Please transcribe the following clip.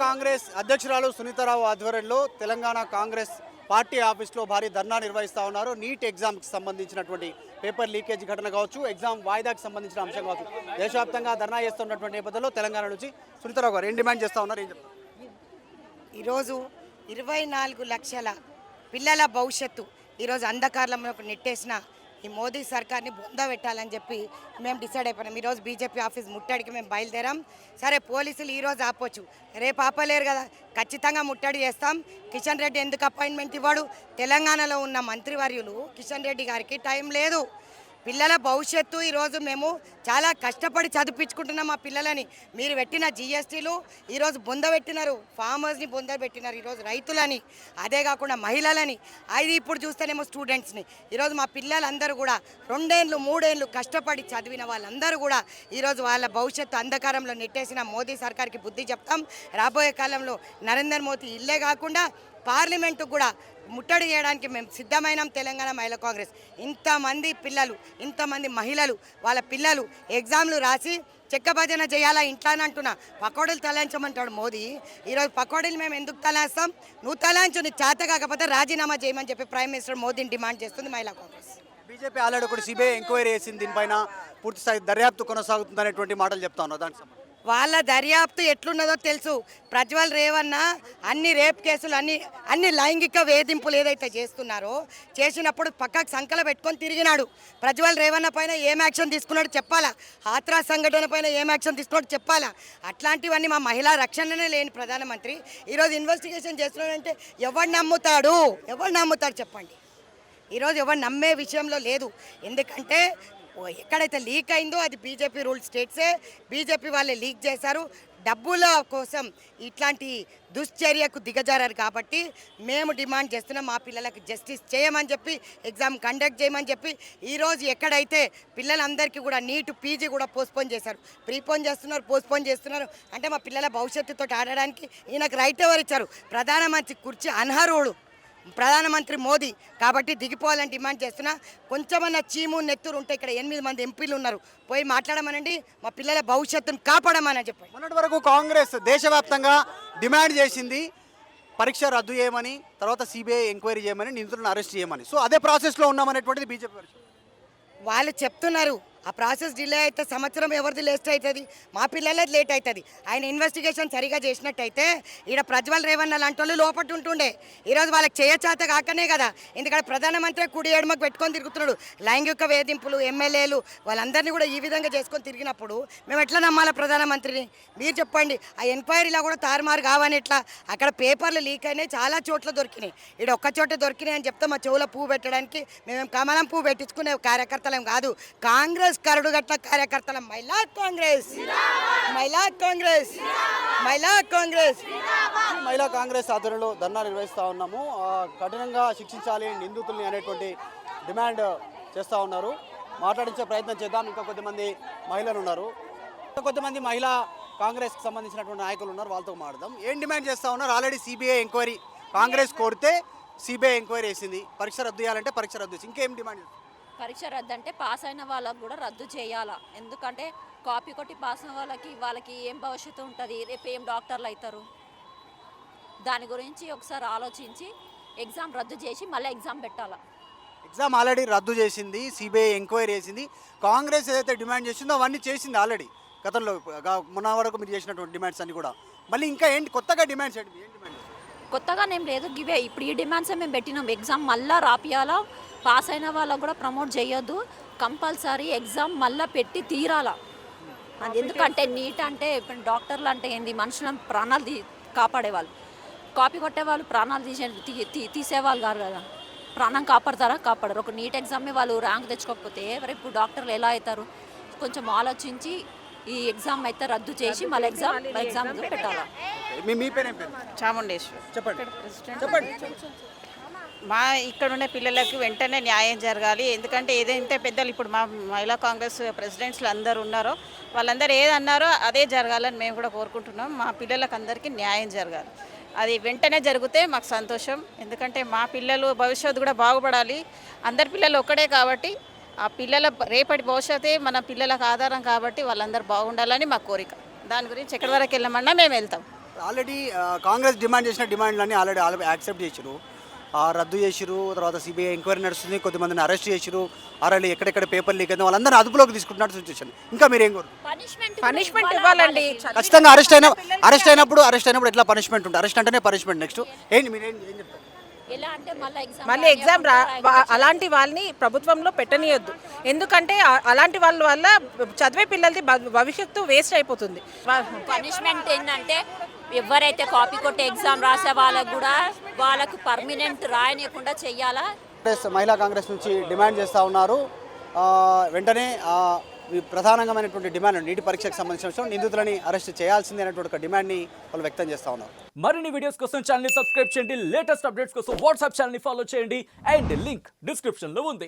కాంగ్రెస్ అధ్యక్షురాలు సునీతారావు ఆధ్వర్యంలో తెలంగాణ కాంగ్రెస్ పార్టీ ఆఫీస్లో భారీ ధర్నా నిర్వహిస్తూ ఉన్నారు. నీట్ ఎగ్జామ్కి సంబంధించినటువంటి పేపర్ లీకేజ్ ఘటన కావచ్చు, ఎగ్జామ్ వాయిదాకి సంబంధించిన అంశం కావచ్చు, దేశవ్యాప్తంగా ధర్నా చేస్తున్నటువంటి నేపథ్యంలో తెలంగాణ నుంచి సునీతారావు గారు ఏం డిమాండ్ చేస్తూ ఉన్నారు, ఏం చెప్తారు? ఈరోజు 24 లక్షల పిల్లల భవిష్యత్తు ఈరోజు అంధకారంలోకి నెట్టేసిన ఈ మోదీ సర్కార్ని బొంద పెట్టాలని చెప్పి మేము డిసైడ్ అయిపోయినాం. ఈరోజు బీజేపీ ఆఫీస్ ముట్టడికి మేము బయలుదేరాం. సరే పోలీసులు ఈరోజు ఆపొచ్చు, రేపు ఆపలేరు కదా, ఖచ్చితంగా ముట్టడి చేస్తాం. కిషన్ రెడ్డి ఎందుకు అపాయింట్మెంట్ ఇవ్వడు? తెలంగాణలో ఉన్న మంత్రివర్యులు కిషన్ రెడ్డి గారికి టైం లేదు. పిల్లల భవిష్యత్తు ఈరోజు మేము చాలా కష్టపడి చదివించుకుంటున్నాం మా పిల్లలని. మీరు పెట్టిన జిఎస్టీలు ఈరోజు బొందబెట్టినారు, ఫార్మర్స్ని బొందబెట్టినారు, ఈరోజు రైతులని, అదే కాకుండా మహిళలని, అది ఇప్పుడు చూస్తేనేమో స్టూడెంట్స్ని. ఈరోజు మా పిల్లలందరూ కూడా 2 ఏళ్ళు 3 ఏళ్ళు కష్టపడి చదివిన వాళ్ళందరూ కూడా ఈరోజు వాళ్ళ భవిష్యత్తు అంధకారంలో నెట్టేసిన మోదీ సర్కార్కి బుద్ధి చెప్తాం. రాబోయే కాలంలో నరేంద్ర మోదీ ఇల్లే కాకుండా పార్లమెంటు కూడా ముట్టడి చేయడానికి మేము సిద్ధమైనాం. తెలంగాణ మహిళా కాంగ్రెస్ ఇంతమంది పిల్లలు, ఇంతమంది మహిళలు వాళ్ళ పిల్లలు ఎగ్జామ్లు రాసి చెక్కభజన చేయాలా ఇంట్లోనే అంటున్నా. పకోడీలు తలాంచమంటాడు మోదీ. ఈరోజు పకోడీలు మేము ఎందుకు తలాస్తాం? నువ్వు తలాంచు, నీకు చేత కాకపోతే రాజీనామా చేయమని చెప్పి ప్రైమ్ మినిస్టర్ మోదీని డిమాండ్ చేస్తుంది మహిళా కాంగ్రెస్. బీజేపీ ఆల్రెడీ ఒకటి సిబిఐ ఎంక్వైరీ చేసింది, దీనిపైన పూర్తిస్థాయి దర్యాప్తు కొనసాగుతుంది అనేటువంటి మాటలు చెప్తా ఉన్నారు. దానికి సంబంధించి వాళ్ళ దర్యాప్తు ఎట్లున్నదో తెలుసు. ప్రజ్వల్ రేవన్న అన్ని రేప్ కేసులు, అన్ని లైంగిక వేధింపులు ఏదైతే చేస్తున్నారో చేసినప్పుడు పక్కకు సంకల పెట్టుకొని తిరిగినాడు. ప్రజ్వల్ రేవన్న పైన ఏం యాక్షన్ తీసుకున్నాడు చెప్పాలా, హాత్రాస్ సంఘటన పైన ఏం యాక్షన్ తీసుకున్నాడు చెప్పాలా. అట్లాంటివన్నీ మా మహిళా రక్షణనే లేని ప్రధానమంత్రి ఈరోజు ఇన్వెస్టిగేషన్ చేస్తున్నాడంటే ఎవరు నమ్ముతాడు? చెప్పండి. ఈరోజు ఎవరు నమ్మే విషయంలో లేదు. ఎందుకంటే ఎక్కడైతే లీక్ అయిందో అది బీజేపీ రూల్ స్టేట్సే, బీజేపీ వాళ్ళే లీక్ చేశారు. డబ్బుల కోసం ఇట్లాంటి దుశ్చర్యకు దిగజారారు. కాబట్టి మేము డిమాండ్ చేస్తున్నాం, మా పిల్లలకు జస్టిస్ చేయమని చెప్పి, ఎగ్జామ్ కండక్ట్ చేయమని చెప్పి. ఈరోజు ఎక్కడైతే పిల్లలందరికీ కూడా నీట్ పీజీ కూడా పోస్ట్పోన్ చేశారు, ప్రీపోన్ చేస్తున్నారు, పోస్ట్పోన్ చేస్తున్నారు. అంటే మా పిల్లల భవిష్యత్తుతో ఆడడానికి ఈయనకు రైట్ ఎవరు ఇచ్చారు? ప్రధానమంత్రి కుర్చీ అనర్హుడు ప్రధానమంత్రి మోదీ. కాబట్టి దిగిపోవాలని డిమాండ్ చేస్తున్నా. కొంచెమన్నా చీము నెత్తురు ఉంటే ఇక్కడ 8 మంది ఎంపీలు ఉన్నారు, పోయి మాట్లాడమనండి, మా పిల్లల భవిష్యత్తును కాపాడమని చెప్పండి. మొన్నటి వరకు కాంగ్రెస్ దేశవ్యాప్తంగా డిమాండ్ చేసింది పరీక్ష రద్దు చేయమని, తర్వాత సిబిఐ ఎంక్వైరీ చేయమని, నిందితులను అరెస్ట్ చేయమని. సో అదే ప్రాసెస్లో ఉన్నామనేటువంటిది బీజేపీ పరిస్థితి. వాళ్ళు చెప్తున్నారు ఆ ప్రాసెస్ డిలే అయితే సంవత్సరం ఎవరిది లేట్ అవుతుంది? మా పిల్లలది లేట్ అవుతుంది. ఆయన ఇన్వెస్టిగేషన్ సరిగా చేసినట్టయితే ఈడ ప్రజ్వల్ రేవన్న లాంటి వాళ్ళు లోపల ఉంటుండే. ఈరోజు వాళ్ళకి చేయచేత కాకనే కదా, ఎందుకంటే ప్రధానమంత్రి కుడి ఎడమకు పెట్టుకొని తిరుగుతున్నాడు. లైంగిక వేధింపులు ఎమ్మెల్యేలు వాళ్ళందరినీ కూడా ఈ విధంగా చేసుకొని తిరిగినప్పుడు మేము ఎట్లా నమ్మాలా ప్రధానమంత్రిని? మీరు చెప్పండి. ఆ ఎంక్వైరీలో కూడా తారుమారు కావని ఎట్లా? అక్కడ పేపర్లు లీక్ అయినాయి, చాలా చోట్ల దొరికినాయి. ఈడ ఒక్క చోట దొరికినాయి అని చెప్తే మా చెవులో పువ్వు పెట్టడానికి మేము కమలం పువ్వు పెట్టించుకునే కార్యకర్తలం కాదు. కాంగ్రెస్ కరడుగట్ల కార్యకర్తల మహిళా కాంగ్రెస్ ఆధ్వర్యంలో ధర్నా నిర్వహిస్తూ ఉన్నాము. కఠినంగా శిక్షించాలి నిందితుల్ని అనేటువంటి డిమాండ్ చేస్తూ ఉన్నారు. మాట్లాడించే ప్రయత్నం చేద్దాం. ఇంకా కొద్దిమంది మహిళలు ఉన్నారు, కొంతమంది మహిళా కాంగ్రెస్కి సంబంధించినటువంటి నాయకులు ఉన్నారు, వాళ్ళతో మాట్లాడదాం. ఏం డిమాండ్ చేస్తూ ఉన్నారు? ఆల్రెడీ సిబిఐ ఎంక్వైరీ కాంగ్రెస్ కోరితే సిబిఐ ఎంక్వైరీ వేసింది, పరీక్ష రద్దు చేయాలంటే పరీక్ష రద్దు చేసి ఇంకేం డిమాండ్ చేస్తారు? పరీక్ష రద్దు అంటే పాస్ అయిన వాళ్ళకు కూడా రద్దు చేయాలా. ఎందుకంటే కాపీ కొట్టి పాస్ అయిన వాళ్ళకి ఏం భవిష్యత్తు ఉంటుంది? రేపు ఏం డాక్టర్లు అవుతారు? దాని గురించి ఒకసారి ఆలోచించి ఎగ్జామ్ రద్దు చేసి మళ్ళీ ఎగ్జామ్ పెట్టాలా. ఎగ్జామ్ ఆల్రెడీ రద్దు చేసింది, సిబిఐ ఎంక్వైరీ చేసింది. కాంగ్రెస్ ఏదైతే డిమాండ్ చేసిందో అవన్నీ చేసింది ఆల్రెడీ గతంలో. మొన్న వరకు మీరు చేసినటువంటి డిమాండ్స్ అన్ని కూడా మళ్ళీ ఇంకా ఏంటి కొత్తగా డిమాండ్స్ ఏంటి? ఏం డిమాండ్? కొత్తగానేం లేదు, ఇవే ఇప్పుడు ఈ డిమాండ్సే మేము పెట్టినాం. ఎగ్జామ్ మళ్ళీ రాపియాలా, పాస్ అయిన వాళ్ళకు కూడా ప్రమోట్ చేయొద్దు, కంపల్సరీ ఎగ్జామ్ మళ్ళీ పెట్టి తీరాలా. అది ఎందుకంటే నీట్ అంటే ఇప్పుడు డాక్టర్లు అంటే ఏంది? మనుషుల ప్రాణాలు కాపాడేవాళ్ళు. కాపీ కొట్టేవాళ్ళు ప్రాణాలు తీసేవాళ్ళు కాదు కదా. ప్రాణం కాపాడతారా? కాపాడరు. ఒక నీట్ ఎగ్జామే వాళ్ళు ర్యాంక్ తెచ్చుకోకపోతే రేపు డాక్టర్లు ఎలా అవుతారు? కొంచెం ఆలోచించి ఈ ఎగ్జామ్ అయితే రద్దు చేసి మళ్ళీ ఎగ్జామ్ పెట్టాలా. మీ పేరు ఏం పేరు? చాముండేశ్వరి. చెప్పండి. మా ఇక్కడ ఉండే పిల్లలకు వెంటనే న్యాయం జరగాలి. ఎందుకంటే ఏదైతే పెద్దలు ఇప్పుడు మా మహిళా కాంగ్రెస్ ప్రెసిడెంట్స్లు అందరూ ఉన్నారో వాళ్ళందరూ ఏదన్నారో అదే జరగాలని మేము కూడా కోరుకుంటున్నాం. మా పిల్లలకు అందరికీ న్యాయం జరగాలి. అది వెంటనే జరిగితే మాకు సంతోషం. ఎందుకంటే మా పిల్లలు భవిష్యత్తు కూడా బాగుపడాలి. అందరి పిల్లలు ఒక్కడే కాబట్టి ఆ పిల్లల రేపటి భవిష్యత్తే మన పిల్లలకు ఆధారం కాబట్టి వాళ్ళందరూ బాగుండాలని మా కోరిక. దాని గురించి ఎక్కడి వరకు వెళ్ళమన్నా మేము వెళ్తాం. ఆల్రెడీ కాంగ్రెస్ డిమాండ్ చేసిన డిమాండ్లన్నీ ఆల్రెడీ యాక్సెప్ట్ చేసిరు, రద్దు చేసిరు. తర్వాత సిబిఐ ఎంక్వైరీ నడుస్తుంది, కొద్దిమందిని అరెస్ట్ చేసిరు, ఆల్రెడీ ఎక్కడెక్కడ పేపర్ లీక్ అయిందో వాళ్ళందరూ అదుపులోకి తీసుకుంటున్నట్టు సిచ్యువేషన్. ఇంకా మీరు ఏం కోరు? పనిష్మెంట్ ఇవ్వాలండి. ఖచ్చితంగా అరెస్ట్ అయినప్పుడు ఎట్లా పనిష్మెంట్ ఉంటుంది? అరెస్ట్ అంటేనే పనిష్మెంట్. నెక్స్ట్ ఏంటి మీరు ఏం చెప్తారు? ఎలా అంటే మళ్ళీ ఎగ్జామ్ అలాంటి వాళ్ళని ప్రభుత్వంలో పెట్టనీయొద్దు. ఎందుకంటే అలాంటి వాళ్ళ వల్ల చదివే పిల్లలది భవిష్యత్తు వేస్ట్ అయిపోతుంది. పనిష్మెంట్ ఏంటంటే ఎవరైతే కాపీ కొట్టి ఎగ్జామ్ రాసే వాళ్ళకు కూడా వాళ్ళకు పర్మనెంట్ రాయనీయకుండా చెయ్యాలా. మహిళా కాంగ్రెస్ నుంచి డిమాండ్ చేస్తూ ఉన్నారు. వెంటనే ఈ ప్రధానమైనటువంటి డిమాండ్ నీటి పరీక్షకు సంబంధించిన విషయం, నిందితులని అరెస్ట్ చేయాల్సిందే అనేటువంటి ఒక డిమాండ్ని వాళ్ళు వ్యక్తం చేస్తూ ఉన్నారు. మరిన్ని వీడియోస్ కోసం ఛానల్ ని సబ్స్క్రైబ్ చేయండి, లేటెస్ట్ అప్డేట్స్ కోసం వాట్సాప్ ఛానల్ ని ఫాలో చేయండి అండ్ లింక్ డిస్క్రిప్షన్ లో ఉంది.